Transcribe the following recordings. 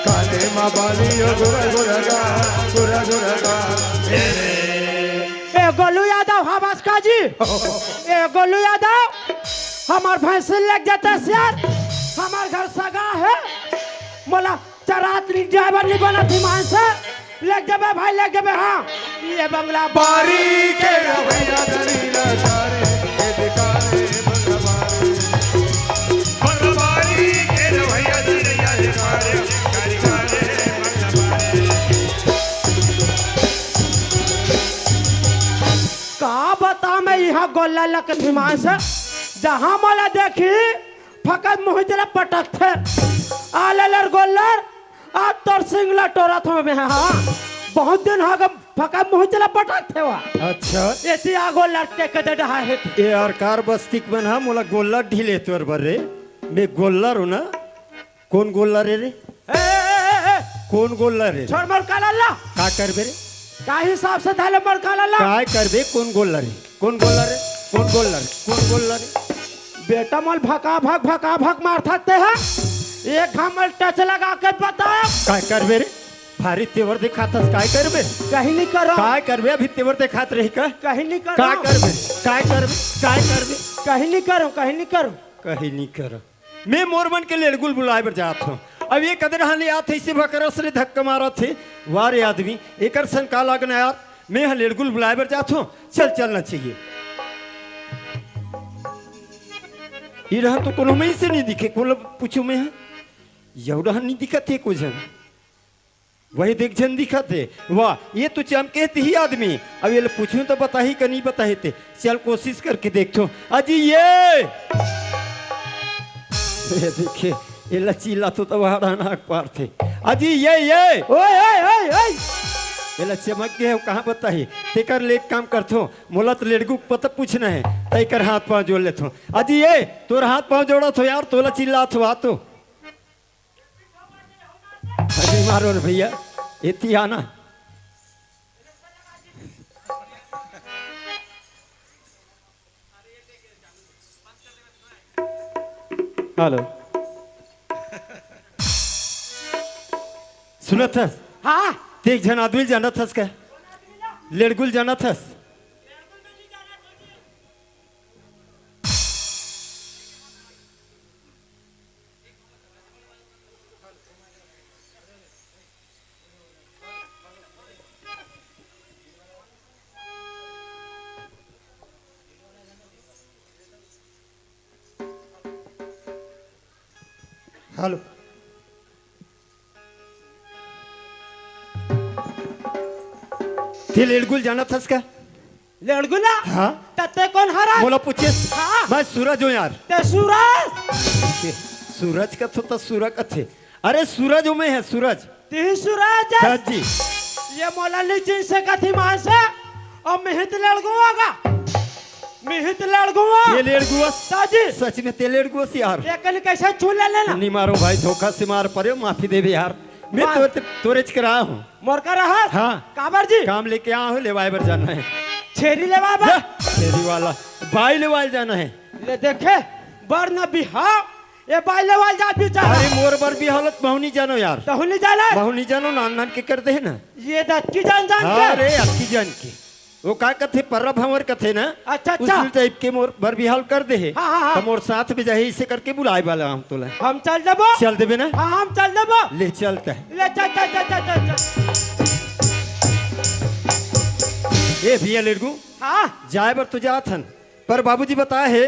काले माँ बालियो गुरा गुरा गा गुरा गुरा गा ए गोलू यादव हाँ भास्कर जी ए गोलू यादव हमार भैंस लग जाता यार हमार घर सगा है मोला चरात ड्राइवर नहीं बना थी मान से लग जाबे भाई लग जाबे हाँ ये बंगला बारी के रवैया दलीला सारे के दिखाने बंगबारी के रवैया दलीला सारे का बता मैं यहाँ गोल्ला लक धिमान से जहाँ मोला देखी फकत मुँह तेरा पटक थे आलर गोल्लर आज तोर सिंगला टोरा थो में हाँ बहुत दिन हो गए फकत मुँह तेरा पटक थे वहाँ अच्छा ऐसी आ गोल्लर टेक दे रहा है ए यार कार बस्तिक बन हा मोला गोल्ला ढीले तोर बरे मैं गोल्ला रू ना कौन गोल्ला रे कौन गोल्ला रे छोड़ मोर काला ला का करबे रे का हिसाब से थाले मोर काला ला काय करबे कौन गोल्ला रे कौन गोल्ला रे कौन गोल्ला रे कौन गोल्ला रे बेटा मोल भका भक मार सकते हैं एक हमल टच लगा के बताया काय करबे रे भारी तेवर दिखातस काय करबे कहीं नहीं करो काय करबे अभी तेवर दिखात रही का कहीं नहीं करो काय करबे काय करबे काय करबे कहीं नहीं करो कहीं नहीं करो कहीं नहीं कर मैं मोरबन के लिए गुल बुलाए पर जात हूँ अब ये कदर हानि आत है इसी भकर उसने धक्का मारा थे वारे आदमी एक का लगना यार मैं हलेड़गुल बुलाए पर जात हूँ चल चलना चाहिए ये रहा तो कोनो में से नहीं दिखे को पूछू मैं यौड़ा नहीं दिखते को जन वही देख जन दिखते वाह ये तो चम कहते ही आदमी अब ये पूछूं तो बता ही का नहीं बताए थे चल कोशिश करके देखो अजी ये देखिए ये लचीला तो तबाड़ा नाक पार थे अजी ये ओए ओए ओए ओए ये लचमक गए कहाँ बताइए तेकर लेट काम करथो मोला तो लेडगू पता पूछना है तेकर हाथ पांव जोड़ लेथो अजी ये तोर हाथ पांव जोड़ा थो यार तोला चिल्ला थो आ तो अजी मारो रे भैया इतनी आना हेलो सुना था हाँ देख जन आदमी जाना था का लेड़गुल जाना था हेलो ते लेड़गुल जाना था का लड़गुला हाँ तते कौन हरा बोला पूछे हाँ। मैं सूरज हूँ यार ते सूरज सूरज का तो सूरज का थे अरे सूरज में है सूरज ती सूरज हाँ जी ये मोला लीची से कथी मान से और मिहित लड़गुआगा मिहित लड़गुआ ये लेड़गुआ ताजी सच में ते लेड़गुआ से यार लेकिन कैसे छू ले लेना नहीं मारो भाई धोखा से मार पड़े माफी दे भी यार मैं तो तोरेज करा हूँ मोर का रहा हाँ काबर जी काम लेके आया हूँ लेवाई पर जाना है छेरी लेवा बा शेरी वाला बाई लेवाई जाना है ले देखे बर न बिहाव ये बाई लेवाल जा भी चाह अरे मोर बर भी हालत बहुनी जानो यार तो नहीं जाना बहुनी जानो नान नान के करते है ना ये दच्ची जान जान के अरे अक्की जान के वो का कथे पर्रा भंवर कथे ना अच्छा अच्छा उस टाइप के मोर बर भी हाल कर दे है हाँ, हाँ, हाँ। तो मोर साथ में जाए इसे करके बुलाए वाला हम तो हम चल देबो चल देबे ना हाँ हम चल देबो ले चलता है ले चल चल चल चल चल ये भैया लेड़गू हाँ जाए बर तो जात हन पर बाबूजी बताए है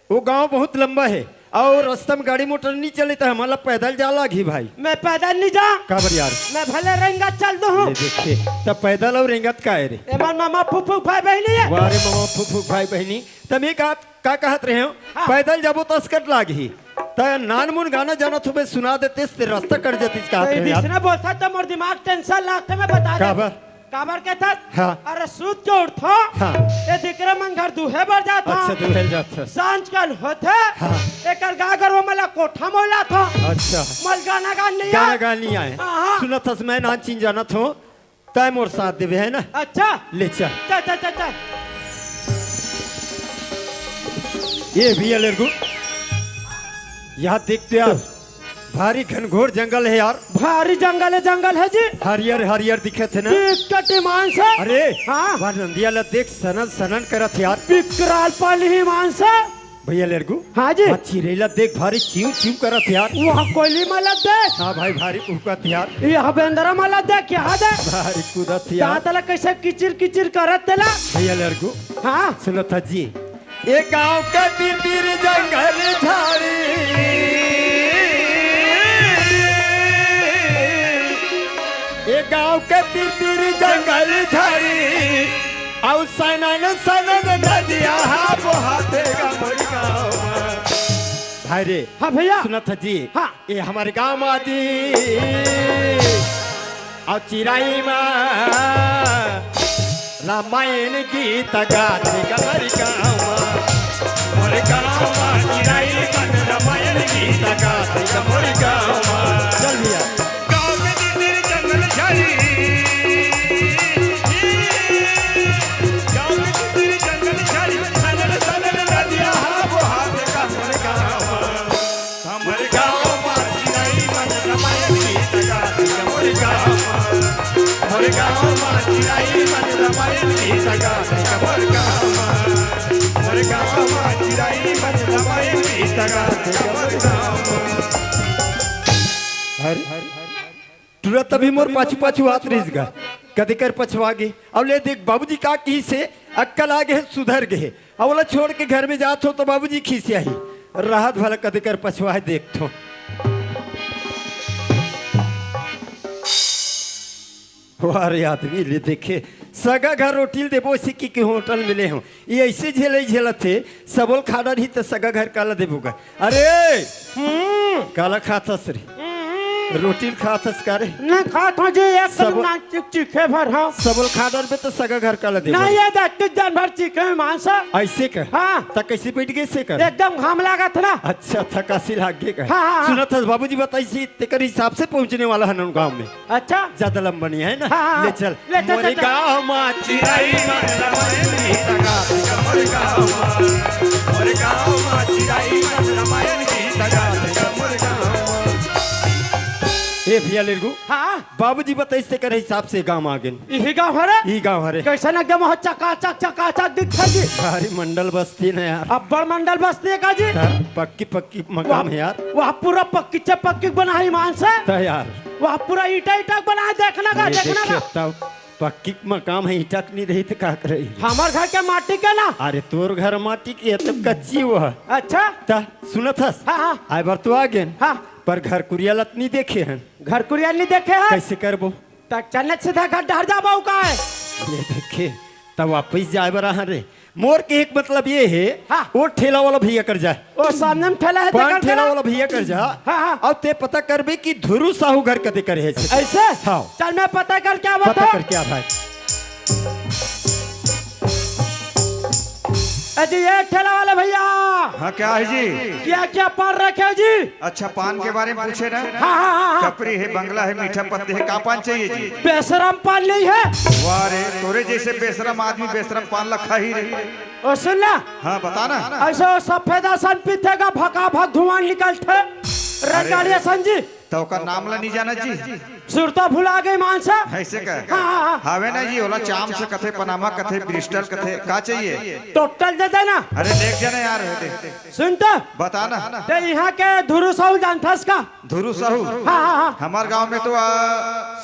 वो गांव बहुत लंबा है और रास्ता में गाड़ी मोटर नहीं चले तो हमारा पैदल जाला घी भाई मैं पैदल नहीं जा काबर यार मैं भले रेंगा चल दो हूँ ले देखे तब पैदल और रेंगत का है रे एमन मामा फूफू भाई बहनी है वारे मामा फुफुक भाई बहनी तब एक का कहत रहे हो हाँ। पैदल जाबो तो अस्कट लागी त नान मुन गाना जाना तुम्हें सुना देते रास्ता कट जाती कहत रहे यार इसने बोलता तो मोर दिमाग टेंशन लागते मैं बता दे काबर काबर के था हाँ। अरे सूत के उठो हाँ। ये दिकरे मन घर दूहे बर जाता अच्छा दुहेल जाता सांझ कल होते हाँ। एकर गागर वो मला कोठा मोला था अच्छा मल गाना गा नहीं गाना आया गानी आए हाँ। सुना था मैं नान चीन जाना था तय मोर साथ देवे है ना अच्छा ले चल चल चल चल चल ये भी है लड़कू यहाँ देखते यार भारी घनघोर जंगल है यार, भारी जंगल है जी। हरियर हरियर दिखत है ना। बिकट मांस है। अरे हाँ। वह नंदिया ला देख सनन सनन करत है यार। विकराल पाली ही मांस है। भैया लड़कू, हाँ जी। वह चिरेला देख भारी चीव चीव करत है यार। वहाँ कोयली माला देख। हाँ भाई भारी कुहकत है यार, यहाँ बेंदरा माला देख, यहाँ देख। भारी कूदत है यार। तला कैसे किचिर किचिर करत तेला। भैया लड़कू हाँ। सुनो था जी, एक गांव के तीर जंगल झाड़ी, एक गांव के तीर जंगल झाड़ी, और सनन सनन नदिया बहातेगा मोर गाँव। भाई रे हाँ भैया। सुना था जी, हाँ। ये हमारे गांव में जी और चिराई में रामायण गीत गाते कमर गाँव, मोर गाँव चिराई में रामायण गीत गाते कमर गाँव। चल भैया गाँव में तीर जंगल झाड़ी, गाँव में तीर जंगल झाड़ी, सनन सनन नदिया बहातेगा मोर गाँव। हमर गाँव में चिराई मन रामायण गीत गाते मोर गाँव, मोर गाँव में चिराई मन रामायण गीत गाते मोर गाँव, मोर गाँव में चिराई मन रामायण गीत गाते मोर गाँव। तुरंत अभी मोर पाछू पाछू हाथ रिस गा, कदे कर पछवा गे। अब ले देख बाबूजी का की से अक्कल आगे है, सुधर गए। अब बोला छोड़ के घर में जात हो तो बाबूजी खीसिया ही राहत भला कदे कर पछवा है देख तो। वारे आदमी ले देखे सगा घर रोटी देबो सिक्की के होटल मिले हो, ये ऐसे झेले झेलत थे सबोल खाना रही तो सगा घर काला देबोगा। अरे काला खातस रे, रोटी खातस का रे नहीं खात हो जी, एक सब- ना चिखे भर हाँ। सबल खाडर पे तो सगा घर काला देबो। नहीं ये दत्त जन भर चिखे मांस है। ऐसे कर हाँ। तक कैसे बैठ गए से कर। एकदम घाम लागत ना। अच्छा थकासी लागे का। हाँ, हाँ, सुना था बाबूजी बताई सी तेकर हिसाब से पहुंचने वाला है ना गांव में, अच्छा ज्यादा लंबा नहीं है ना। हाँ, हाँ, ले चल ले चल, मोरे चल, चल। गांव में चिराई मन रामायण गीत गाते मोर गाँव, मोर गाँव में चिराई मन रामायण गीत गाते मोर गाँव। ए भैया लेगू हाँ। बाबूजी बताई से कर हिसाब से गांव आ गए। यही गाँव है रे। ई गांव हरे कैसे ना एकदम चकाचक दिखता जी। भारी मंडल बस्ती ना यार, अब्बड़ मंडल बस्ती है का जी। पक्की पक्की मकाम है यार। वहाँ पूरा पक्की से पक्की बना है मांस है। तो यार वहाँ पूरा ईटा ईटा बना है, देखना का ये देखना देखे का। तब पक्की मकाम है, ईटा नहीं रही तो का करे। हमार घर के माटी के ना। अरे तोर घर माटी की है तब कच्ची वो है। अच्छा ता सुनत हस हाँ हाँ आए बार तो आ गए हाँ। पर घर कुरिया लत नहीं देखे हैं, घर कुरिया नहीं देखे है। कैसे करबो। तक चलने सीधा घर डर जा बाऊ का है। ये देखे तब वापस जाए बरा रे। मोर के एक मतलब ये है हाँ। वो ठेला वाला भैया कर जाए, वो सामने में ठेला है पान देखा ठेला वाला भैया कर जा। हाँ, हाँ। अब ते पता करबे कि धुरु साहू घर कदे करे है से। ऐसे हाँ। चल मैं पता कर क्या पता बता। कर क्या भाई। अजी ये ठेला वाले भैया हाँ क्या है जी? क्या क्या पान रखे जी। अच्छा पान के बारे में पूछे ना। हाँ हाँ हाँ हाँ। कपड़ी है, बंगला है, मीठा पत्ते है, का पान चाहिए जी? बेशरम पान नहीं है। वाह रे, तोरे जैसे बेशरम आदमी बेशरम पान लखा ही रे। ओ सुन ला, हाँ बताना। ऐसे वो सफेद सन पीतेगा भका भक धुआं निकलते रंगाड़िया संजी। तो का नाम ला नहीं जाना जी? सुरता भुला गई मानसा। ऐसे का हाँ हाँ हाँ। हावे ना जी, ओला चाम से कथे, पनामा कथे, ब्रिस्टल कथे, का चाहिए? टोटल दे देना। अरे देख जाना यार, देख सुन तो बताना। ते यहाँ के धुरु साहू जानथस का। धुरु साहू? हाँ हाँ हाँ। हमार गांव में तो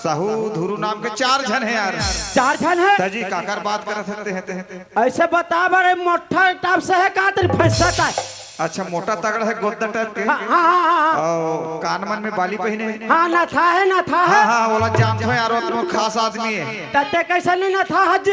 साहू धुरु नाम के 4 जन है यार। 4 जन है। ताजी काकर बात कर सकते हैं। ऐसे बता बड़े मोटा टाप से है का तेरी फैसला है। अच्छा मोटा तगड़ा है, गोद्दा टाइप के, हाँ हाँ हाँ हाँ। और कान मन में बाली पहने हैं। हाँ ना था है ना था हाँ है। हाँ बोला जानते हो यार, वो खास आदमी है। तते कैसे नहीं ना था हज।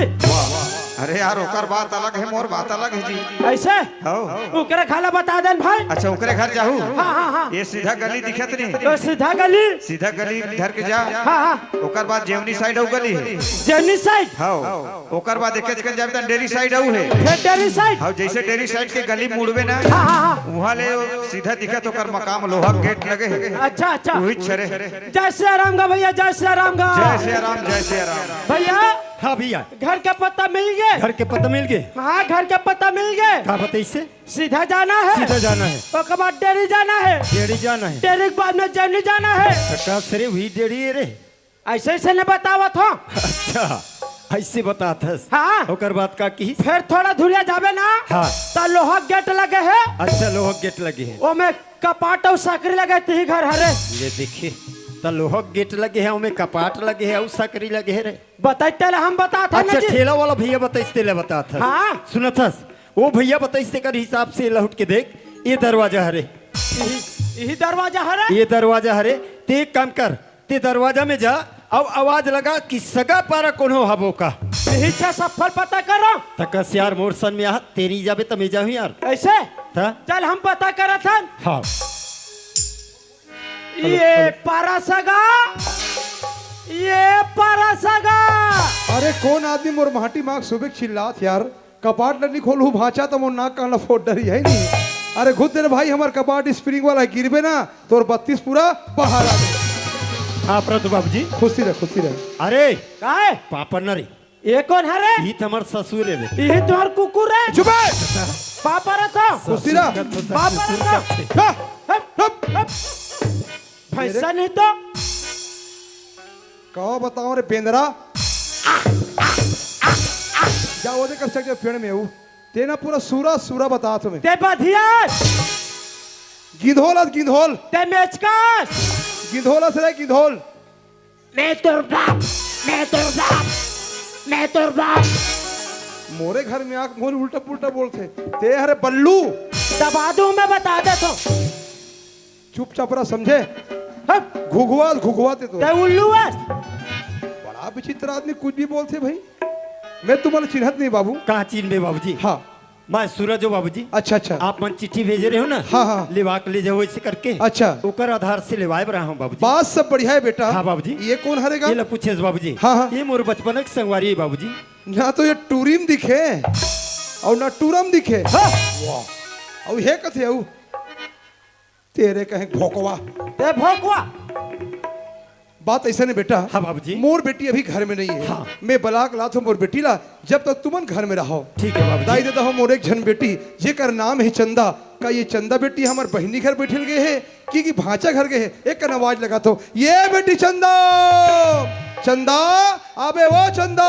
अरे यार ओकर बात अलग है, मोर बात अलग है जी। ऐसे हो उकरे खाला बता देन भाई। अच्छा ओकरे घर जाहू? हाँ हाँ हाँ। ये सीधा गली दिखत नहीं? तो सीधा गली। सीधा गली धर के जा। हाँ हाँ। ओकर बाद जेवनी साइड आउ गली है। Jenny side. हाँ ओकर बाद एक के जाब त डेरी साइड आउ है। फिर डेरी साइड। हाँ जैसे डेरी साइड के गली मुड़वे ना, हाँ हाँ हाँ। वहाँ ले सीधा दिखत ओकर मकाम, लोहा गेट लगे है। अच्छा अच्छा। वही छरे। जय श्री राम का भैया, जय श्री राम का। जय श्री राम, जय श्री राम। भैया हाँ भैया, घर का पता मिल गए? घर के पता मिल गए। हाँ घर का पता मिल गए। कहा बताइए से? सीधा जाना है, सीधा जाना है, उसके बाद डेरी जाना है, डेढ़ी जाना है। डेरी के बाद में जर्नी जाना है। कका सरे हुई डेढ़ी है रे। ऐसे ऐसे ने बतावा था। अच्छा ऐसे बताता। हाँ ओकर बात का की? फिर थोड़ा दूरिया जावे ना, हाँ। तो लोहा गेट लगे है, अच्छा लोहा गेट लगे है, ओमे कपाट और सकरी लगे ही घर हरे। ये देखिए तो लोहा गेट लगे है, उनमें कपाट लगे है और सकरी लगे है रे। बताते हम बताते अच्छा ठेला वाला भैया बताइए ले बताता। हाँ। सुना था वो भैया बताइए कर हिसाब से लौट के देख, ये दरवाजा हरे, यही दरवाजा हरे, ये दरवाजा हरे। ते एक काम कर, ते दरवाजा में जा अब आवाज लगा कि सगा पारा कौन हो हबो का। यही से सफल पता करो। तकस यार मोर सन में आ तेरी जाबे तो मैं जाऊं यार। ऐसे था चल हम पता करा था। हाँ ये पारा सगा, ये पारा सगा। अरे कौन आदमी मोर माटी माग सुबह चिल्लात यार, कपाट नहीं खोलू भाचा तो मोर नाक कान फोड़ डरी है नहीं। अरे खुद दे भाई हमार कपाट स्प्रिंग वाला गिरबे ना तोर 32 पूरा बाहर आ गए। हाँ प्रतु बाबू जी खुशी रह। अरे काय पापा न रे, ये कौन है रे? ये तुम्हार ससुर है रे। यही तुम्हार कुकुर है। चुप है। पापा रहता, खुशी रह। पापा रहता। भैंसा नहीं तो कहो बताओ रे बेंदरा, जा वो देख सकते पेड़ में हूँ तेना पूरा सूरा बता तुम्हें। ते बधियार, गिधोल ते मेचकास, गिधोल से गिधोल। मैं तोर बाप, मैं तोर बाप, मैं तोर बाप। मोरे घर में आके मोर उल्टा पुल्टा बोलते ते हरे बल्लू। दबा दूं मैं बता दे तो। चुपचाप रहा समझे, घुघुआते तो ते उल्लू है। बड़ा विचित्र आदमी, कुछ भी बोलते भाई। मैं तुम्हारा चिन्हत नहीं बाबू। कहाँ चीन में बाबू जी? हाँ मैं सूरज हो बाबू जी। अच्छा आप मन चिट्ठी भेजे रहे हो ना? हाँ। लिवा के ले जाओ ऐसे करके। अच्छा ओकर आधार से लिवाए रहा हूँ बाबू जी। बात सब बढ़िया है बेटा। हाँ बाबूजी। ये कौन हरेगा? ये ला पूछे बाबू जी। हाँ। ये मोर बचपन की संगवारी है बाबू जी। ना तो ये टूरिम दिखे और ना टूरम दिखे। और ये कथे हूँ तेरे कहे भोकवा। ते भोकवा। बात ऐसा नहीं बेटा। हाँ बाबूजी। मोर बेटी अभी घर में नहीं है। हाँ। मैं बलाक लात हूँ मोर बेटी ला, जब तक तुमन घर में रहो। ठीक है बाबू दाई जी। देता हूँ मोर एक झन बेटी जेकर नाम है चंदा। का ये चंदा बेटी हमार बहनी घर बैठल गए है कि भांचा घर गए है। एक का आवाज लगा तो ये बेटी चंदा, चंदा आबे वो चंदा।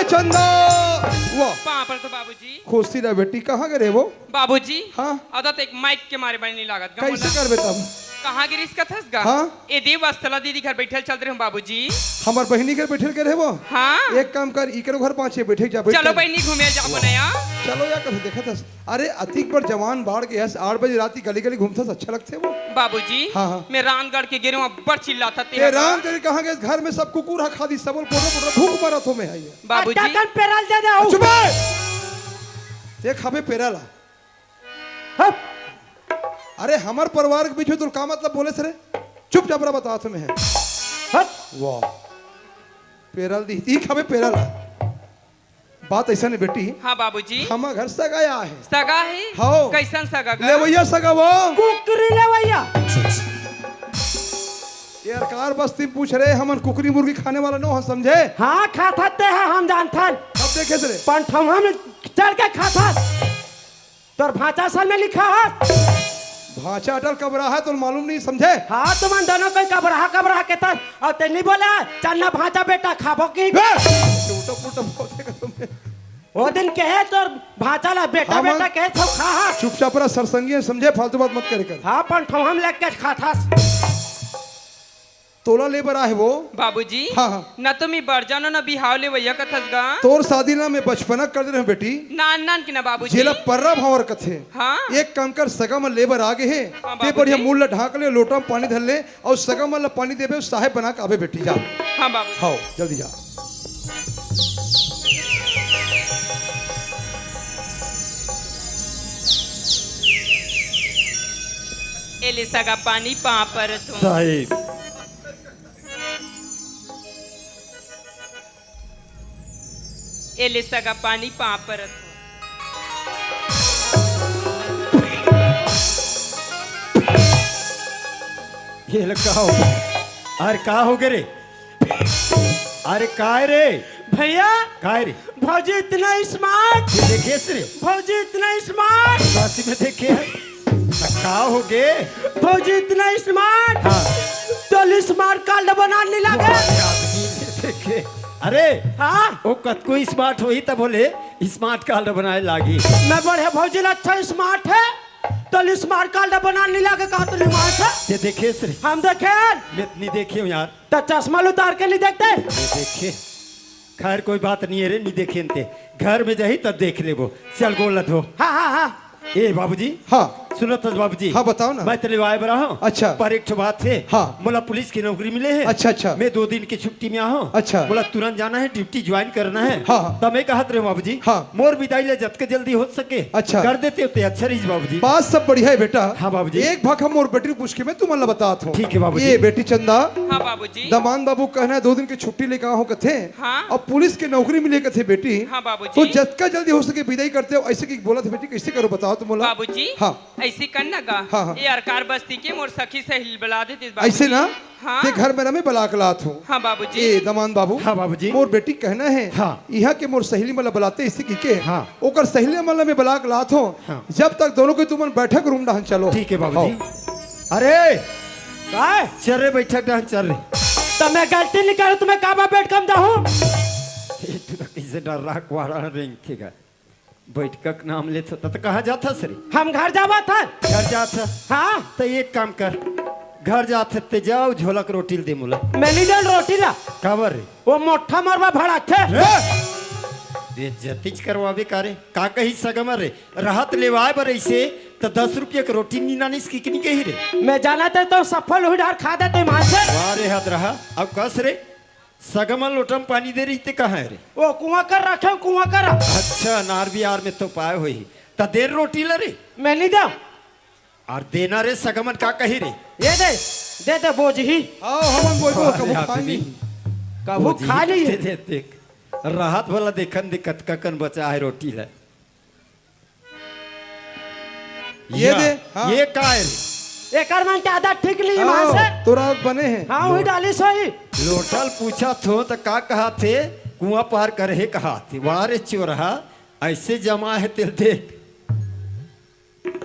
चंदा वाह पापा तो बाबूजी। खुशी रह बेटी, कहाँ गए वो? बाबूजी हाँ। आदत एक माइक के मारे बनी लागत गा कैसे मोला। कर बेटा? कहाँ गिरीश का थस गा? हाँ। ए देव अस्तला दीदी घर बैठल चल रहे हूँ बाबूजी। हमार बहनी घर बैठल के रहे वो। हाँ। एक काम कर इकरो घर पाँच बैठे जा बैठ चलो कर। बहनी घूमे जा बनाया। चलो या कभी देखा था। अरे अतिक पर जवान बाढ़ गया 8 बजे रात गली गली घूमता था, अच्छा लगते वो। बाबूजी। हाँ। मैं रानगढ़ के गिरे वहाँ बड़ चिल्लाता ते राम तेरे कहाँ गए? घर में सब कुकुर खा दी, सबल पोटो भूख मारा तो मैं आई। बाबूजी। अट्टा कन पेराल दे दे। चुप देख हमें पेरा ला। अरे हमार परिवार के बीच में तुम का मतलब बोले सरे? चुपचाप रहा बता तुम्हें। वाह पेरल दी तीख हमें पेरल। बात ऐसा नहीं बेटी। हाँ बाबूजी। हम घर सगाया है। सगा है? हाँ। कैसन सगा गा? ले भैया सगा वो कुकरी ले भैया। यार कार बस तुम पूछ रहे हमन कुकरी मुर्गी खाने वाला नो हम समझे। हाँ खाते हैं हम जानथन। अब देखे सरे पंठम हम चल के खाता। तोर भाषा सल में लिखा है। भाषा अटल कबरा है तो मालूम नहीं समझे। हाँ तुम दोनों कोई कबरा के तर और ते नहीं बोला चलना भाषा बेटा खाबो की। उल्टा पुल्टा बोलते तुमने। वो दिन कहे तो भाषा ला बेटा हाँ, बेटा कहे सब खा। चुपचाप रहा सरसंगी है समझे, फालतू बात मत करे कर। हाँ पंठम हम लेके खाता। तोला लेबर है वो। बाबूजी। हाँ। न तो मैं बढ़ जानो न बिहाव ले भैया का थस गा। तोर शादी ना मैं बचपना कर दे रहे बेटी। नान नान की ना बाबूजी। जेला पर्रा भावर कथे। हाँ। एक काम कर सगा में लेबर आगे है। हाँ, ते बाबूजी। बढ़िया मूल ढाक ले, लोटा में पानी धर ले और सगा में पानी देबे साहेब बना के आवे बेटी जा। हाँ बाबू। हाँ जल्दी जा। ले सगा पानी पा पर तो साहिब ए ले सगा पानी पा पर तो ये लगा हो अरे का हो गए रे अरे काय रे भैया काय रे भौजी इतना स्मार्ट, ये देखे रे भौजी इतना स्मार्ट, सासी में देखे है का हो गए भौजी इतना स्मार्ट, हाँ तो स्मार्ट कार्ड बनाने लगे। आदमी ने देखे अरे हाँ वो कत कोई स्मार्ट हो ही तब बोले स्मार्ट कार्ड बनाए लागी मैं बढ़िया भौजी ला अच्छा स्मार्ट है तो स्मार्ट कार्ड बनाने लगे कहा तो स्मार्ट है। ये देखे रे हम देखे मैं नहीं देखे हूँ यार तो चश्मा उतार के नहीं देखते। ये देखे खैर कोई बात नहीं है रे नहीं देखे इनते घर में जाही तब देख ले वो चल गोलत हो हाँ हाँ हाँ ए बाबूजी हाँ सुनो तो बाबूजी हाँ बताओ ना। मैं तेरे आए बरा हूँ अच्छा। पर एक ठो बात है हाँ। मोला पुलिस की नौकरी मिले है अच्छा अच्छा मैं 2 दिन की छुट्टी में आहूँ अच्छा। बोला तुरंत जाना है ड्यूटी ज्वाइन करना है हाँ। तब मैं कहत रहे बाबूजी हाँ। मोर विदाई ले जत के जल्दी हो सके अच्छा। कर देते होते अच्छा रही बाबूजी बात सब बढ़िया है बेटा। हाँ बाबूजी। एक भाग हम और बेटी पूछ के मैं तुम्हें बताता हूँ। ठीक है बाबूजी। ये बेटी चंदा हाँ बाबूजी दमान बाबू कहना है 2 दिन की छुट्टी लेकर आओ कथे हाँ। अब पुलिस की नौकरी मिले कथे बेटी हाँ बाबूजी। तो जतका जल्दी हो सके विदाई करते हो ऐसे की बोला था बेटी कैसे करो बताओ तुम बोला बाबूजी हाँ ऐसे करना गा हाँ, हाँ। ये अरकार बस्ती के मोर सखी से हिल बला देते ऐसे ना हाँ। ते घर में ना मैं बलाकलात हूँ हाँ बाबूजी ए दमान बाबू हाँ बाबूजी मोर बेटी कहना है हाँ। यहाँ के मोर सहेली मला बुलाते इसी की के हाँ। ओकर सहेली मला में बलाकलात हो हाँ। जब तक दोनों को तुम बैठक रूम डाहन चलो ठीक है बाबूजी अरे काय चल रे बैठक डांस चल रे तो मैं गलती नहीं करूँ तुम्हें काबा बैठ कम जाऊँ। कैसे डर रहा कुआरा रेंग थेगा बैठक नाम ले तो कहाँ जाता सर हम घर जावा था घर जाता हाँ तो एक काम कर घर जाते ते जाओ झोलक रोटी दे मुला मैंने डल रोटी ला काबर रे वो मोटा मरवा भड़ा थे ये जतिज करवावे कारे का कही सगमर रे राहत लेवाए बर ऐसे तो 10 रुपये की रोटी नी नानी कितनी कही रे मैं जाना था तो सफल हुई डार खा देते मां से वारे हाथ रहा अब कस रे सगमन लोटम पानी दे रही थे कहाँ है रे वो कुआं कर रखे कुआं कर अच्छा नार बिहार में तो पाए हुई तो देर रोटी ले रे मैं नहीं दो और देना रे सगमन का कही रे ये दे बोझ ही आओ हम बोल अरे कबू आदमी, कबू भोजी खा ली देख राहत वाला देखन दिक्कत ककन बचा है रोटी ले ये दे, हाँ। ये का है रे एक मन के आदत ठीक ली मां से तोरा बने हैं हाँ वही डाली सोई लोटल पूछा थो तो का कहा थे कुआं पार करे कहा थे वारे चोरहा ऐसे जमा है तेल देख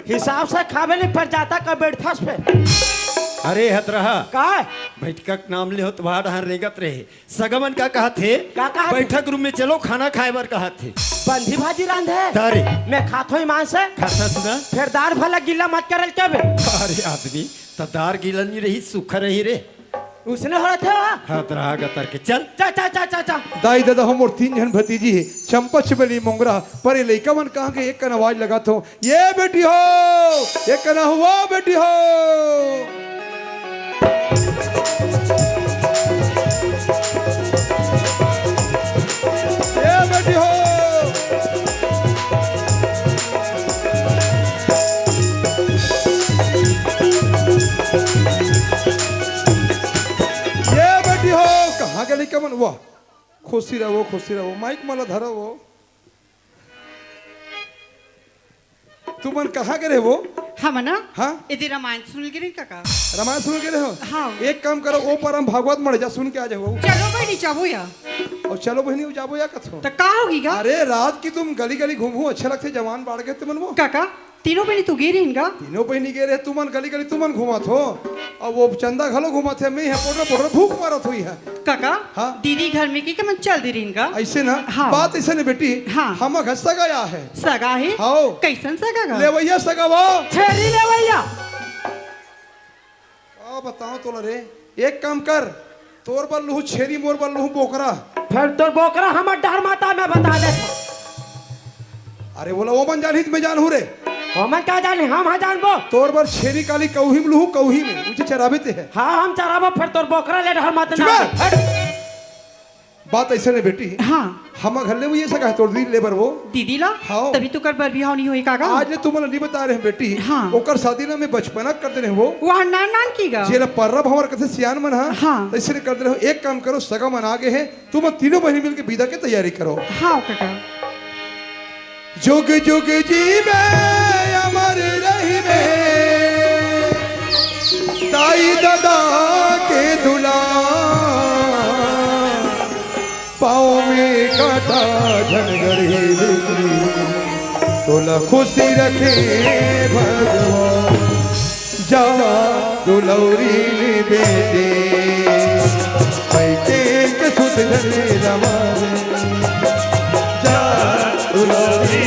हिसाब से खावे नहीं फिर जाता का बैठस पे अरे हत रहा का बैठक नाम ले हो तो बाहर रेगत रहे सगमन का कहा थे का कहा थे? बैठक रूम में चलो खाना खाए बर कहा थे बंधी भाजी रांधे तारे मैं खातो ही मां से खाता सुना फिर दार भला गिला मत करल के बे अरे आदमी तदार गिलन नहीं रही सुखा रही रे उसने हो थे हाथ रहा गतर के चल चा चा चा चा चा दाई दादा हम और 3 जन भतीजी है चंपच बली मोंगरा पर ये लड़का मन कहा के एक का आवाज लगा तो ये बेटी हो एक ना हुआ बेटी हो ये बेटी हो ये बेटी हो कहाँ के लड़का मन वाह खुशी रहो माइक माला धरो वो तू मन कहाँ के रहे वो हम ना हाँ यदि रामायण सुन गिरी काका रामायण सुन के रहे हो हाँ। एक काम करो ओ पर हम भागवत मर जा सुन के आ जाओ चलो बहनी चाबो या और चलो बहनी जाबो या कथो तो का होगी गा अरे रात की तुम गली गली घूमू अच्छे लगते जवान बाढ़ गए तुमन वो काका तीनों बहनी तू गिरी इनका तीनों बहनी गए रहे तुमन गली गली तुमन घुमा थो और वो चंदा घलो घुमा थे मैं यहाँ पोटर भूख मारत हुई है काका हाँ। दीदी घर में की मन चल दी रही इनका ऐसे ना हाँ। बात ऐसे नहीं बेटी हाँ। हम घसा गया है सगा है हाँ। कैसन सगा गा ले भैया सगा वो छेरी ले भैया बताओ तो रे एक काम कर तोर बल लूह छेरी मोर बल लूह बोकरा फिर तो बोकरा हमर डर माता में बता दे अरे बोला वो मन जान हित में जान हो रे हम क्या जाने हम हाँ जानबो तोर बर छेरी काली कौही में लूह कौही में मुझे चराबे ते है हाँ हम चराबो फिर तोर बोकरा ले डर माता चुप ना है। बात ऐसे नहीं बेटी, हाँ हम घर ले वो ये सका तोड़ दी लेबर वो दीदी ला हाँ। तभी तो कर बर बिहाव नहीं हुई काका आज ने तुम नहीं बता रहे हैं बेटी। हाँ। ओकर शादी ना में बचपना कर दे रहे वो वहाँ नान नान की गा जेला पर्रब हमारे कथे सियान मन हाँ। तो इसलिए कर दे रहे हो। एक काम करो, सगा मन आगे है, तुम तीनों बहनी मिलकर विदा की तैयारी करो। हाँ काका जुग जुग जीवे अमर रहिबे ताई दादा के दुला पाँव में काटा झनगरी तोला खुशी रखे भगवान जा दुलौरी बेटे पैके के सुध धने रमावे जा दुलौरी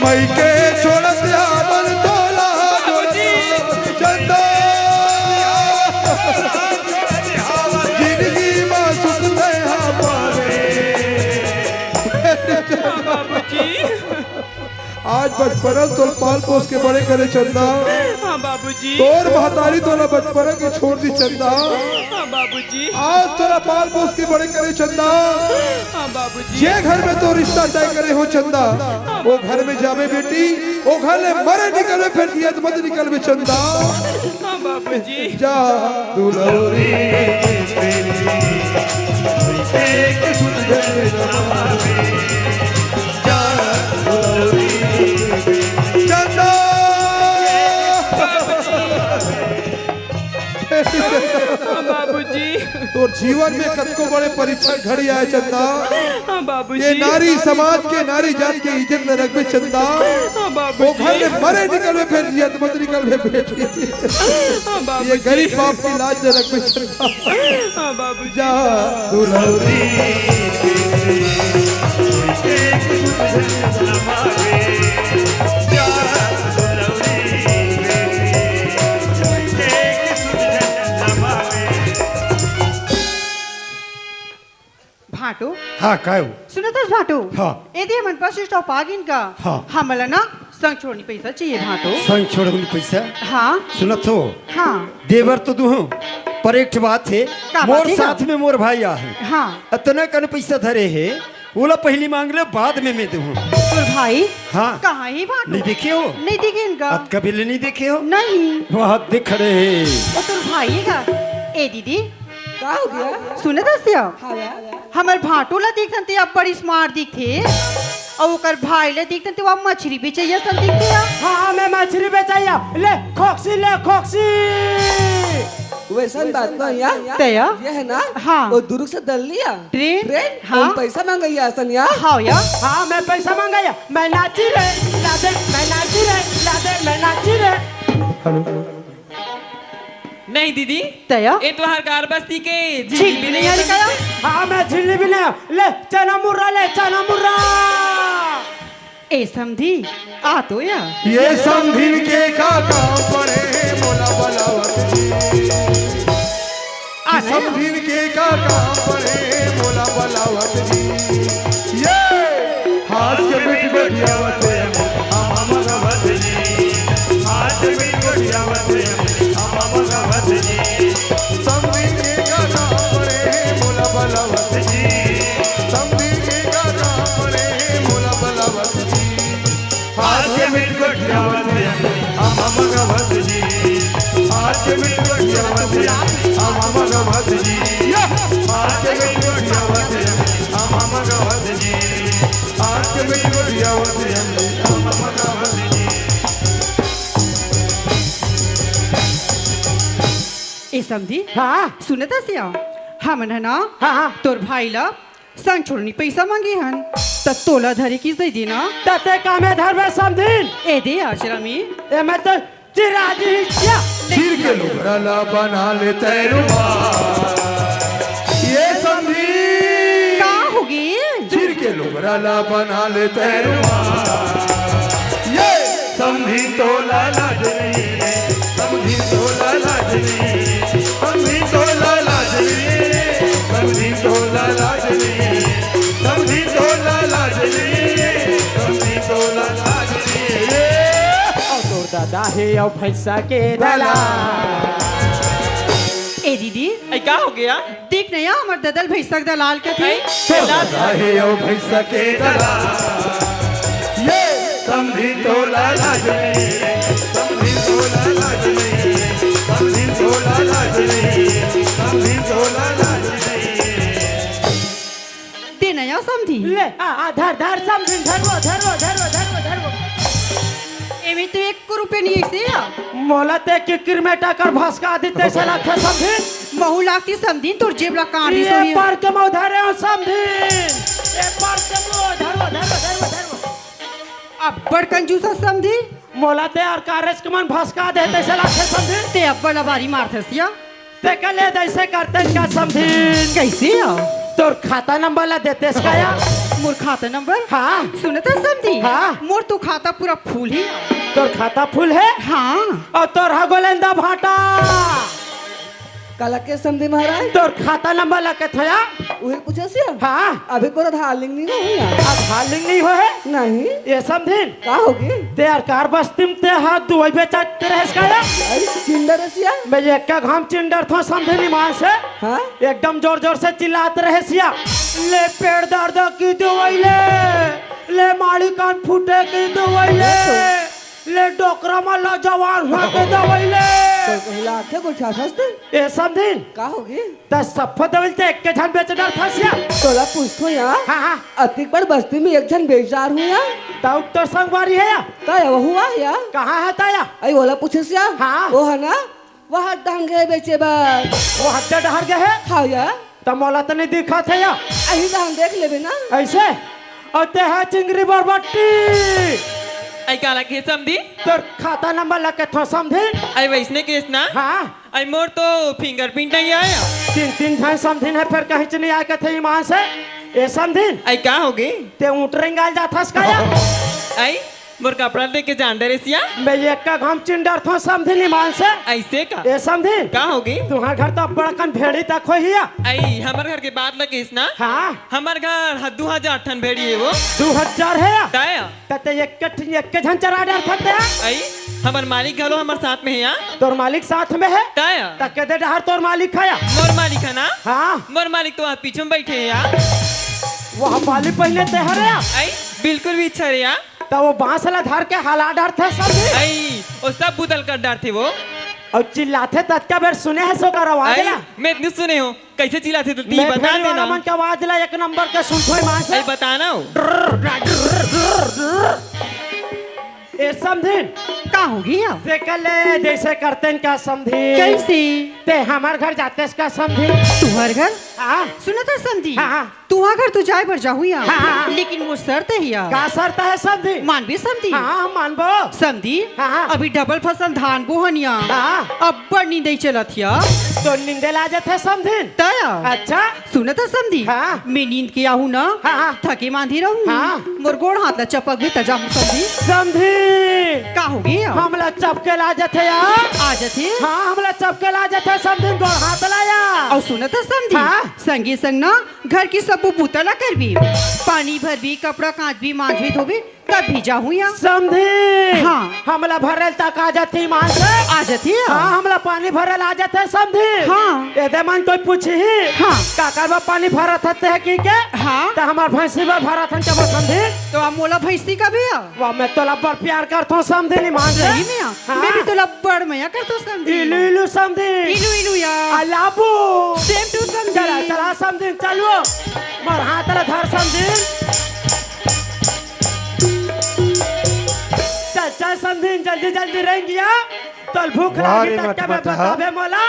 मई के छोड़ दिया मन तोला चंदा जिंदगी में सुख नहीं पावे। बाबूजी। आज बचपन तो पाल पोस के बड़े करे चंदा, हाँ बाबूजी। तोर महतारी तोरा बचपन की छोड़ दी चंदा, हाँ बाबूजी। आज तोरा पाल पोस के बड़े करे चंदा। हाँ बाबूजी। जे घर में तो रिश्ता तय करे हो चंदा, वो घर में जावे बेटी, वो घर में मरे निकलवे फिर दिया तो मत निकलवे चंदा। हाँ बाबूजी। जा दुलौरी चंदा हाँ बाबूजी। तो जीवन में कतको बड़े परीक्षा घड़ी आए चंदा। हाँ बाबूजी। ये नारी समाज के नारी जात के इज्जत न रखबे चंदा। हाँ वो बाबूजी। घर में मरे निकलवे फिर नियत मत निकलवे बेटी। हाँ ये बाबूजी। गरीब बाप की लाज न रखबे चंदा। हाँ बाबूजी। जा दुलौरी भाटो हाँ काय सुनतस भाटो हाँ। यदि मन बस स्टॉप आगिन का हाँ। हमला ना संग छोड़नी पैसा चाहिए भाटो संग छोड़ूंगी पैसा हाँ सुनत हो हाँ देवर तो दू पर एक बात है, का मोर बात है साथ में मोर भाई आ है, हाँ इतना कन पैसा धरे है, बोला पहली मांग ले बाद में मैं दूँ। और भाई हाँ कहाँ है भाटो नहीं देखे हो? नहीं देखे इनका अब कभी नहीं देखे हो? नहीं वहाँ दिख रहे है। वो तो भाई का ए दीदी का हो गया? सुने दस्तिया हाँ यार। हमार भाटो ला देखन ते अब बड़ी स्मार्ट दिखथे और ओकर भाई ला देखन ते अब मछली बेचैया सन दिखथे हाँ मैं मछली बेचाइया ले खोक्सी वैसा बात ना यार। तया ये है ना हाँ। वो दुरुक से दल लिया ट्रेन ट्रेन हाँ हम पैसा मांगैया सन यार। हाँ या हाँ मैं पैसा मांगाया मैं नाची रे ला दे मैं नाची रे ला दे मैं नाची रे। नहीं दीदी, तया ये तो हर कार बस्ती के ठीक भी नहीं निकाया हाँ मैं झिल्ली भी ले ले चना मुर्रा ए समझी आ तो या ये समधिन के का काम पड़े मोला बलावत आ नहीं समधिन के का काम पड़े मोला बलावत जी। ये हाथ के बिट बटियावत हम भगवत जी, हाथ बिट बटियावत हम भगवत जी। समधिन के का काम पड़े मोला बलावत जी, समधिन के का काम पड़े मोला बलावत जी। हाथ के बिट बटियावत हम भगवत जी, हाथ के बिट बटियावत हम भगवत जी। हाथ के बिट बटियावत हम भगवत जी, हाथ के बिट बटियावत हम भगवत जी। ए समझी हाँ सुने दस्तिया हम ना हाँ तोर भाई ला संग छोड़नी पैसा मांगे हन त तोला धरे किस दे दी ना तते कामे धर में समझीन ए दे आश्रमी ए मैं तो चिराजी या सिर के लुगड़ा बना ले तैरुमाल, ये समझी का होगी सिर के लुगड़ा बना ले तैरुमाल। ये समझी तो लाजनी, समझी तो लाजनी, समझी तो लाजनी, समझी तो लाजनी, समझी तो लाजनी, समझी तो लाजनी। दाही और भैंसा के दलाल। ए दीदी आई का हो गया देख नया हमर ददल भैंसक दलाल के थे राहे ओ भैंसा के दलाल ये समधी तोला लाजमी समधी तोला लाजमी समधी तोला लाजमी समधी तोला लाजमी ते नया समझी ले धर धर समझी धरवो धरवो धरवो धरवो धरवो। एमे तो 1 रुपये नहीं ऐसे मोला ते किकर में टाकर भसका देते से लाखे समझी। महू लागती समझी तोर जेबला काटी ये सोही पर के मो धरे हो समझी। ये पर के मो धरवो धरवो धरवो धरवो। अब्बड़ कंजूसा समझी मोला ते और कारेज के मन भसका देते से लाखे समझी। ते अब्बड़ लबारी मारथसिया ते कले ऐसे करते क्या समझी। कैसे तोर खाता नंबर ला देते इसका मोर खाता नंबर हाँ सुनता समझी हाँ। मोर तो खाता पूरा फूल ही तोर खाता फुल है हाँ और तोर हगोलेंदा भाटा काला के समझे महाराज तोर खाता नंबर ला के थया वही पूछे से हाँ अभी को धालिंग नहीं हुई यार अब हालिंग नहीं हो है नहीं ये समझिन का होगी ते यार कार बस्तिम ते हाथ दुआई बेचा तेरे इसका अरे चिंडा रसिया मैं एक का घाम चिंडर था समझे नहीं मान से हाँ एकदम जोर जोर से चिल्लाते रहे सिया ले पेड़ दर्द की दवाई ले माड़ी कान फूटे की दवाई ले डोकरा माला जवान हुआ के दवाई तो कहला थे कुछ हंसते ये समझिन का होगी त सफा दवाई ते एक के झन बेच डर था सिया तोला पूछतो यार हाँ हाँ अतिक बार बस्ती में एक जन बेजार हुआ यार डॉक्टर संगवारी है या का वो हुआ यार कहाँ है ताया आई बोला पूछे से यार हाँ। वो है ना वहाँ डांगे बेचे बार वो हत्या डहर गए है हाँ यार तो मौला तो नहीं दिखा थे या अही दान देख लेबे ना ऐसे और ते है चिंगरी बरबट्टी आई का लगे समझी तो खाता नंबर लगे थो समझे आई वैसने केस ना हाँ आई मोर तो फिंगरप्रिंट नहीं आया 3 भाई समझिन है फिर कहीं नहीं आके थे ईमान से ये समझिन आई का हो गई ते ऊँट रेंगाल जाता सकाया आई मोर कपड़ा देख के जान डरे सिया मैं एक का घाम चिंडर थो समझिन ईमान से ऐसे का ये समझिन का हो गई तुम्हारे घर तो बड़कन भेड़ी तक हो हिया आई हमारे घर के बात लगे इस ना हाँ हमारे घर 2000 ठन भेड़ी है वो 2000 है या दाया तते एक के झन चरा डर थते आई हमार मालिक घलो हमारे साथ में है यहाँ तोर मालिक साथ में है दाया तके दे डहर तोर मालिक खाया मोर मालिक है ना हाँ मोर मालिक तो वहाँ पीछे में बैठे हैं यार वहाँ पाली पहले ते हरे या आई बिल्कुल भी इच्छा रही यार तो वो बांस ला धर के हला डर थे समझे आई वो सब बुदल कर डर थे वो और चिल्लाते तत्का बेर सुने है सो कर आवाज आई ला मैं इतनी सुने हो कैसे चिल्लाते तो ती मैं बता भेड़ी वाला देना मन के आवाज ला एक नंबर के सुन थोई मान से आई बताना हो ए समझिन का होगी अब देखले जैसे करते हैं क्या समझी कैसे ते हमार घर जाते इसका समझी तुहर घर हाँ सुना था समझी हाँ, हाँ। तुहा घर तो जाए पर जाहू यार हाँ, हाँ। लेकिन वो शर्त है यार का शर्त है समझी मान भी समझी हाँ हम मानबो समझी हाँ, हाँ। अभी डबल फसल धान बोहनिया हाँ। अब बड़ नींद चलत या तो नींदे ला जाते समझी तया अच्छा सुना था समझी हाँ। मैं नींद के आहू ना हाँ, हाँ। थके मांधी रहूं हाँ। मोर गोड़ हाथ ला चपक भी तजाहू समझी समझी का होगी अब हमला चपके ला जाते यार आ जाते हाँ हमला चपके ला जाते समझी गोड़ हाथ लाया और सुना था समझी हाँ। संगे संग ना घर की सब पुतला कर भी पानी भर भी कपड़ा कांच भी मांझ भी धोबी तब भी जाहू यहाँ समझी हाँ। हमला भरल तक आ जाती मान से आ जाती हाँ हमला पानी भरल आ जाते समझी हाँ। यदि मन कोई पूछी हाँ। काकर बा पानी भरत हते है की के हाँ। तो हमार भैंसी बा भरत हन जब समझी तो अब मोला भैंसी का भी है वाह मैं तो लब्बर प्यार करता हूँ समझी नहीं मान से सही में या? मैं भी तो लब्बड़ में या करता समझी इलू इलू समझी इलू इलू यार अलाबू सेम टू समझी चला चला समझी चलो मर हाथ ला धर समझी चल चल समझी जल्दी जल्दी रहेंगी या तल भूख वाह लगी रे तक के मैं मत बता। बतावे मोला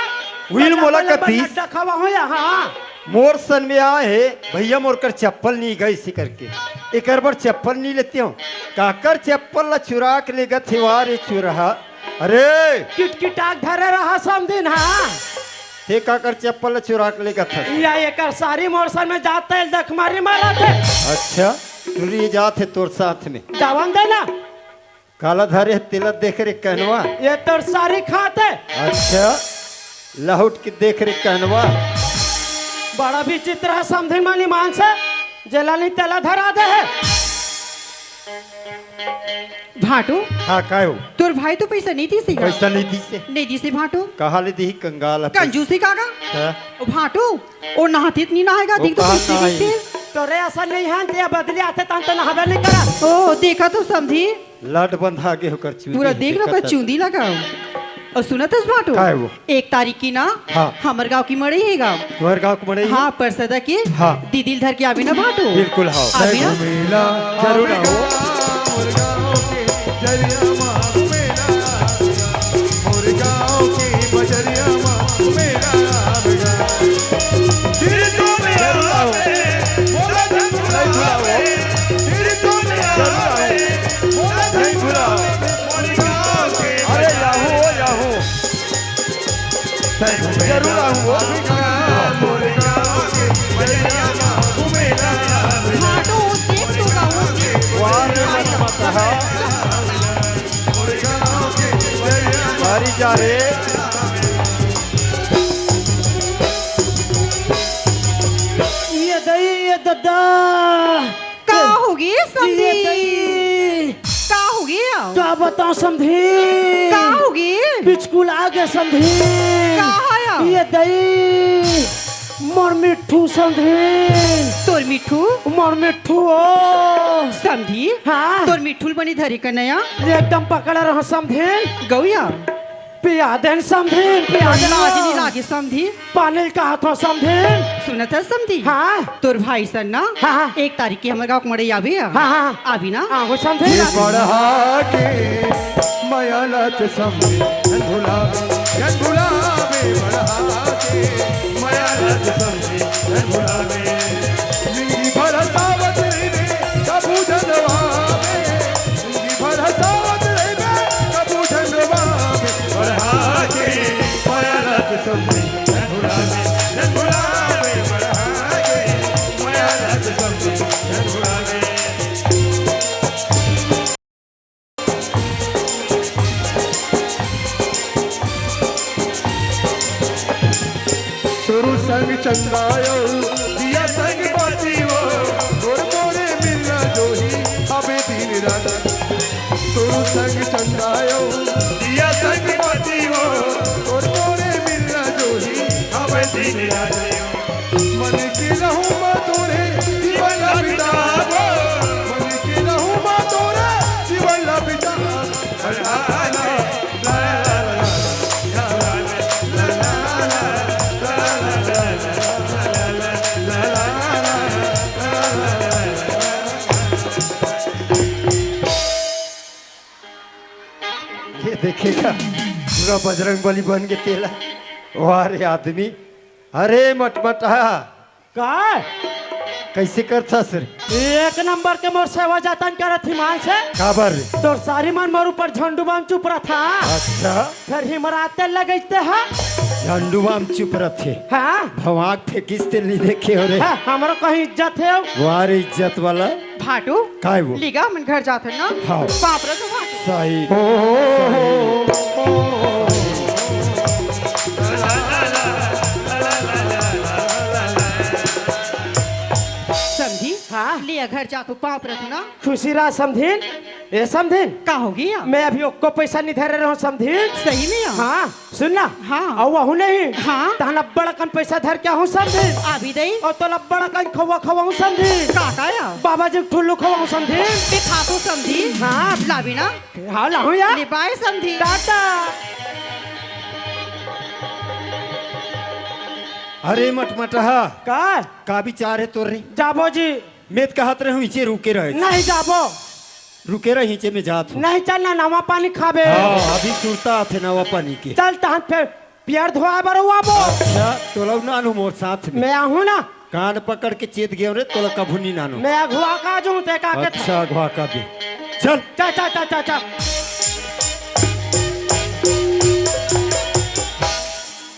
व्हील मोला का तीस। लड्डा खवा हो या हाँ मोर सन में आए है भैया मोर कर चप्पल नहीं गई इसी करके एक बार चप्पल नहीं लेती हूँ काकर चप्पल ला चुरा के ले गए वारे चुरा अरे किटकिटाक धरे रहा समझिन हाँ थे काकर चप्पल ला चुरा के ले गए या एकर सारी मोरसन में जाते है दख मारी मारा थे अच्छा तू ले जाते तोर साथ में जावन देना काला धारे तिला देख रे कहनवा ये तोर सारी खाते अच्छा लहुट के देख रे कहनवा बड़ा विचित्र है समझिन मानी मान से जला नहीं तेला धरा दे है भाटो हाँ काय हो तोर भाई तो पैसा नहीं दी सी पैसा नहीं दी से नहीं दी सी भाटो कहा ले दी कंगाल है। कंजूसी कागा हाँ? ओ भाटो ओ नहाती इतनी नहाएगा वो देख तो कहाँ कैसे नहाई? दिखते तोरे ऐसा नहीं है ते बदले आते तन तो नहावे नहीं करा। ओ देखा तो समझी लट बंधा के होकर चूड़ी पूरा देख लो कर चूंदी लगा और सुना तो भाटो काय वो? 1 तारीख की ना हाँ। हमर गांव की मड़ी है गांव तुम्हारे गाँव को मरे हाँ परसदा की हाँ। दीदी धर के आवी ना भाटो बिल्कुल हाँ आवी ना मेला जरूर आओ। मुर्गाओं के जरिया माँ मेरा मुर्गाओं के बजरिया माँ मेरा दिल तो मेरा मोला धन भुलावे दिल तो मेरा मोला धन भुलावे मोरी गाँव के अरे याहू याहू जरूर आऊँ मुर्गाओं के बजरिया माँ मेरा भाटो देख तो गाँव वारे मत मत हा मुर्गाओं के बजरिया सारी जा रे ये दई ये दद्दा का होगी ये समझी दई का होगी क्या बताऊं समझी का होगी बिल्कुल आगे समझी का आया ये दई मोर मिठू समझी तोर मिठू मोर मिठू ओ समझी हाँ तोर मिठूल बनी धरी का नया एकदम पकड़ रहा समझी गौया पिया देन समझी पिया आज देन नहीं लागे समझी पानी का हाथों समझी सुनत है समझी हाँ तोर भाई सन ना हाँ। 1 तारीख की हमारे गाँव के मड़े आवे हाँ। आवी ना आहो समझी बढ़ा के माया लच समझे झुलावे बढ़ा के माया रज समझे भुलावे जिंदगी भर सावत रहे कबू जनवावे जिंदगी भर सावत रहे कबू जनवावे बढ़ा के माया रज समझे भुलावे बढ़ा के माया रज समझे भुलावे सुरु संग चंदायो दिया संग बाती वो गोर मोरे मिलना जोही अबे दिन रात सुरु संग चंदायो दिया संग पति हो गोर मोरे मिलना जोही हमें दिन रात मन की रहूं मैं तोरे जीवन ला बितावो मन की रहूं मैं तोरे जीवन ला बितावो बढ़ाना ला ला ला ये देखेगा पूरा बजरंग बली बन के तेला वारे आदमी अरे मटमटा का कैसे करता सर एक नंबर के मोर सेवा जतन करत थी मान से काबर तोर सारी मन मोर ऊपर झंडू बाम चुप रहा था अच्छा फिर हिमराते लगते हैं झंडू बाम चुप रखे हाँ भवाक फेंकिस ते नहीं देखे हो रे हाँ, हमारो कहीं इज्जत है वारे इज्जत वाला भाटू काय वो लिगा मन घर जाते ना हाँ। बाप रे तो भाटू सही समझी हाँ। लिया घर जा तो पाप रखो ना खुशी रहा समझीन ए समझीन का होगी या मैं अभी ओको पैसा नहीं धरे रहा हूँ समझीन सही में या हाँ सुनना हाँ। और वहू नहीं हाँ। तहन बड़कन पैसा धर के हूँ समझीन आवी दई और तो बड़कन खवा खवा हूँ समझीन का या बाबा जी ठुल्लू खवा हूँ समझीन पे खातो समझी हाँ। लावी ना हाँ लाहूँ यार ले बाय समझी टाटा अरे मटमटहा का विचार है तोर रे जाबो जी मैं तो कहत रहे हूँ इचे रुके रहे नहीं जाबो रुके रहे इचे में जात हूँ नहीं चलना नवा पानी खाबे हाँ अभी सुरता थे नवा पानी के चल तहन फिर पियर धोआ बरो आबो अच्छा तोला नानू मोर साथ में मैं आहूँ ना कान पकड़ के चेत गए रे तोला कभू नहीं नानू मैं अगुआ का जूँ ते का के अच्छा घुआ का भी चल चा चा चा चा चा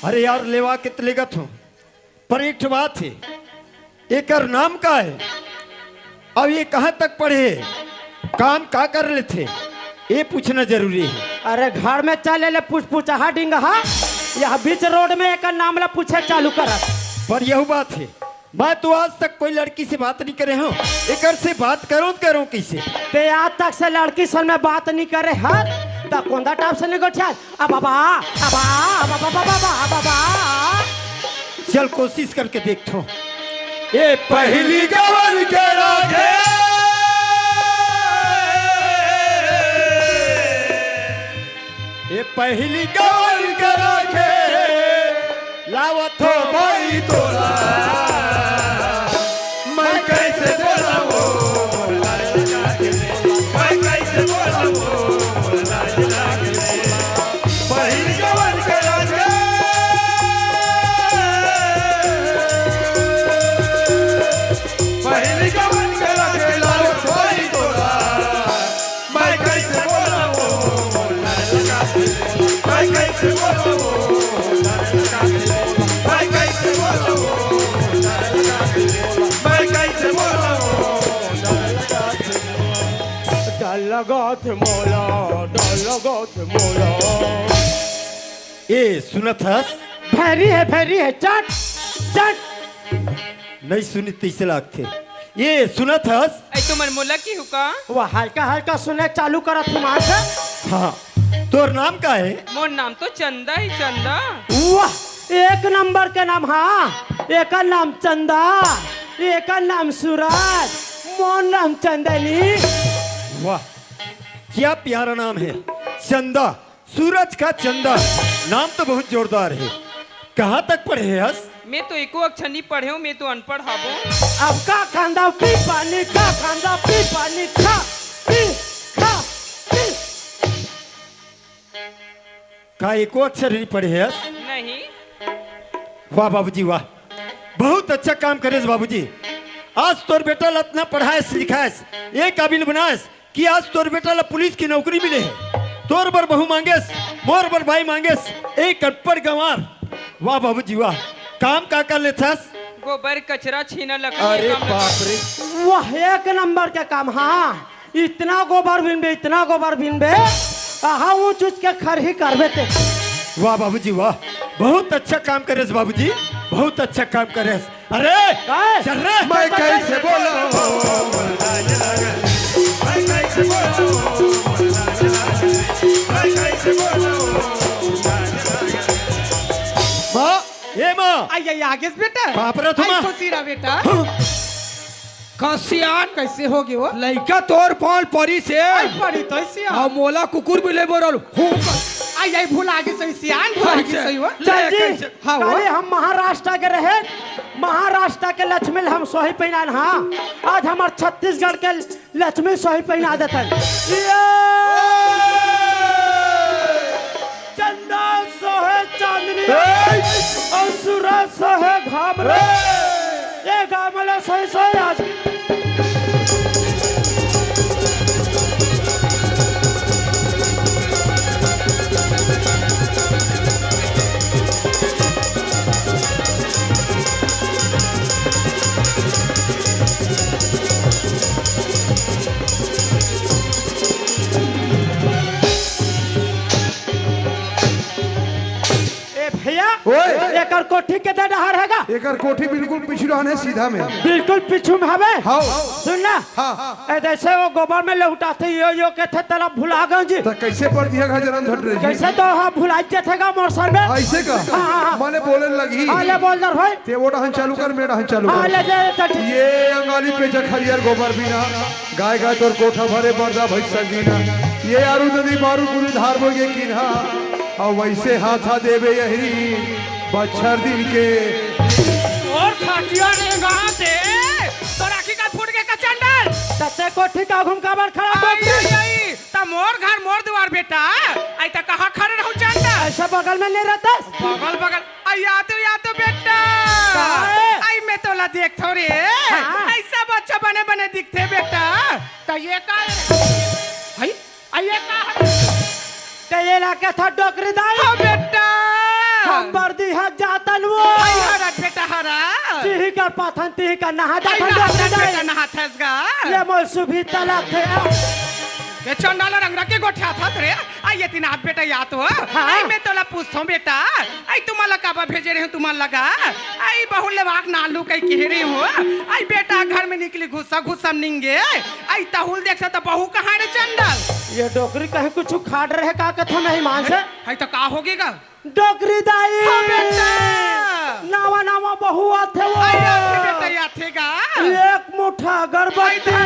अरे यार लेवा के तलेगत हूँ पर एक ठो बात है एकर नाम का है अब ये कहाँ तक पढ़े काम का कर रहे थे ये पूछना जरूरी है अरे घर में चले ले पूछ हा डिंगा हा यह बीच रोड में एक नाम ला पूछे चालू कर पर यह बात है मैं तो आज तक कोई लड़की से बात नहीं करे हूँ, एक से बात करो कैसे? ते आज तक से लड़की सन में बात नहीं करे हर ता कोंदा टाप से निगोठिया अब बाबा चल कोशिश करके देखो। ये पहली गवन के राखे, ये पहली गवन के राखे लावत हो भाई तोरा, मैं कैसे बोला वो मैं कैसे बोला वो पहली गवन के राखे, पहली गवन के राखे लावत भाई तोरा, मैं कैसे बोला वो मैं कैसे बोला वो मैं कैसे बोला वो मैं कैसे बोला वो डल मोला ए सुनत हस? भैरी है चट चट नहीं सुनी तैसे लागते। ये सुनत हस? ऐ तुमर मोला की हुका? वो हल्का सुने चालू करत थी मार से। हाँ, तोर नाम का है? मोर नाम तो चंदा ही चंदा। वाह, एक नंबर के नाम। हाँ, एक नाम चंदा, एक नाम सूरज, मोर नाम चंदनी। वाह, क्या प्यारा नाम है, चंदा, सूरज का चंदा। नाम तो बहुत जोरदार है। कहाँ तक पढ़े है हस? मैं तो एको अक्षर नहीं पढ़े हूँ, मैं तो अनपढ़ हाबो। अब का खांदा पी पानी, का खांदा पी पानी, खा पी खा पी। का एको अक्षर नहीं पढ़े है हस? नहीं। वाह बाबूजी वाह, बहुत अच्छा काम करे बाबूजी। आज तोर बेटा ला इतना पढ़ाएस लिखाएस, ये काबिल बनाएस कि आज तोर बेटा ला पुलिस की नौकरी मिले है। तोर बर बहू मांगेस, मोर बर भाई मांगेस, एक अनपढ़ गंवार। वाह बाबूजी वाह, काम का कर लेथस? गोबर कचरा छीना लकड़ी। अरे काम बाप रे, वाह, एक नंबर के काम। हाँ, इतना गोबर बिनबे हाँ ऊँच ऊँच के खर ही करबे ते। वाह बाबूजी वाह, बहुत अच्छा काम करेस बाबूजी, बहुत अच्छा काम करेस। अरे काय? चल रे। मैं कैसे बोला मैं कैसे बोला मैं कैसे बोला माँ, ये माँ, आई आगे से बेटा बाप रे तुम। खुशीरा बेटा कसियान कैसे हो गए वो लइका तोर पाल परी से पड़ी तो सिया आ मोला कुकुर भी ले बोरल हूं आई भूल आगे सही सियान भूल आगे सही हो चाची, हाँ, वो? काले हम महाराष्ट्र के रहे, महाराष्ट्र के लक्ष्मी हम सोही पहनान। हाँ, आज हमार छत्तीसगढ़ के लक्ष्मी सोही पहना देते। चंदा सोहे चांदनी और सूरज सोहे घामरे, ये घामले सोही सोही आज। भैया एकर कोठी के दे डहर हैगा? एकर कोठी बिल्कुल पिछड़ा है, सीधा में बिल्कुल पीछू में हवे। हाँ। सुनना, ए जैसे वो गोबर में लौटाते यो के थे तला भुला गए जी। तो कैसे पढ़ दिया गजरन धट रे जी? कैसे तो हाँ भुलाई थेगा मोर सर में। ऐसे का हाँ। माने बोले लगी आले बोल दर भाई। ते वो डहन चालू कर, मेरा डहन चालू कर। आले जे तट ये अंगाली पे जखरियर गोबर बिना गाय गाय तोर कोठा भरे बरदा भई सगीना। ये आरु नदी मारू पूरी धार बोगे किन्हा और वैसे हाथा देवे यही बच्छर दिन के। और खाटिया ने गां दे तो राखी का फूट के का चंडल तते कोठी का घूम का बार खड़ा आई त मोर घर मोर द्वार बेटा आई त कहां खड़े रहू चंडल ऐसा बगल में नहीं रहता। बगल आई या तो बेटा आई मैं तो ला देख थोड़े ऐसा बच्चा बने दिखते बेटा त ये का है आई ये का ते ये लाके था डोकरी दाई बेटा हम बर्दी हक जातन वो आई हरा बेटा हरा तिही का पाथन तिही का नहा आई जातन ना डोकरी बेटा दाई। नहाथसगा ये मोल सुभी तलक थे। ये चंडाला रंग रखे गोठा था रे आई आई ये तीन हाथ बेटा याद हो आई मैं तोला पूछता हूँ बेटा आई तुम्हाला काबा भेजे रहे तुम्हाला लगा आई बहु लेवाक नालू कई कह रही हो आई बेटा घर में निकली घुसा घुसा निंगे आई तहुल देखा तो बहू कहाँ रे चंडल ये डोकरी कहीं कुछ खाड़ रहे का कथा नहीं मान से आई तो का होगेगा डोकरी दाई हाँ बेटा नावा नावा बहु आथे वो आई आथे बेटा याथेगा एक मुठा अगरबत्ती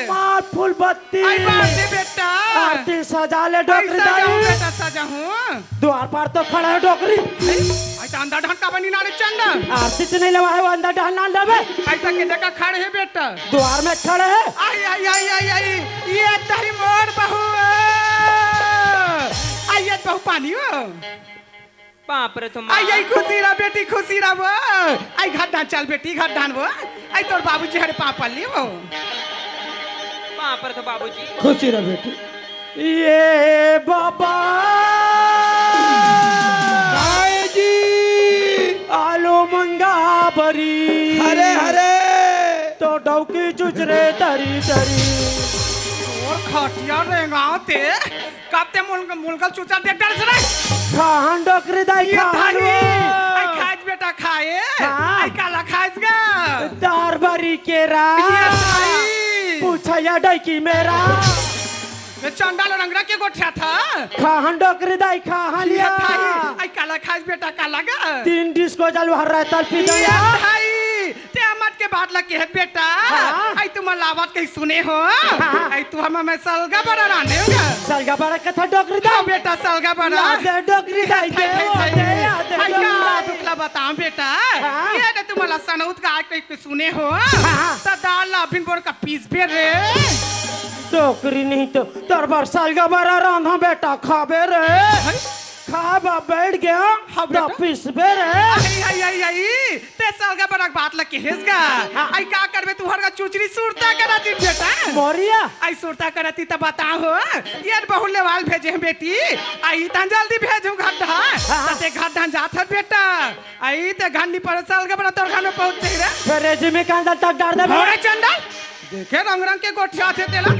मार फूल बत्ती आई बात दे बेटा आरती सजा ले आई डोकरी सजा हूँ दाई बेटा सजा हूँ द्वार पर तो खड़ा है डोकरी आई तो अंदर ढंका बनी नारे चंडल आरती से नहीं लगा है वो अंदर डालना डबे आई तक के जगह खड़े है बेटा द्वार में खड़े है आई आई आई आई आई ये तही मोर बहू आई ये बहू पानी हो बाप रे तुम आई आई खुशी रहा बेटी खुशी रहा वो आई घर डान चल बेटी घर डान वो आई तोर बाबूजी हरे पापा ली वो बाप रे तो बाबूजी खुशी रह बेटी ये बाबा आए जी आलू मंगा बरी हरे हरे तो डौकी चुचरे तरी तरी और खटिया रेंगाओ ते कब ते मुलगल चूचा देख डर से रे खान डोकरी दाई ये खान भाई आई खाज बेटा खाए हाँ। आई काला खाज गा दार बरी केरा ये भाई पूछा या डैकी मेरा ये चंडाल रंगरा के गोठ्या था खान डोकरी दाई खान ये लिया भाई आई काला खाज बेटा काला गा 3 डिस्को चालू हर रहता पी ये गया भाई ते अमत के बात लगे है बेटा हाँ। आई तुम लावत कहीं सुने हो हाँ। आई तू हम मैं सलगा बड़ा राने होगा सलगा बड़ा कथा डोकरी दाई हाँ बेटा सलगा बड़ा दे डोकरी दाई दे आई का तुकला बताऊं बेटा हाँ। ये तो तुम्हारा सनौत का आज कहीं सुने हो हाँ। तो दाल अभिन बोर का पीस पे रे डोकरी नहीं तो तोर बार सलगा बड़ा रांधा बेटा खाबे रे खा बा बैठ गया हाँ तो बेटा। पिसबे रे आई आई आई आई ते सलगा बड़ा बात लगे हेसगा आई का करबे तू हरगा चुचरी सुरता कराती बेटा मोरिया आई सुरता करती तब बताओ हो ये बहुले वाल भेजे हैं बेटी आई ता जल्दी भेजू गड्ढा ते गड्ढा जात है बेटा आई ते घंडी पर साल के बड़ा तोर घर में पहुंच रे फिर रेजी में कांदा तक डाल दे होरे चंडल देखे रंग रंग के गोठिया थे तेला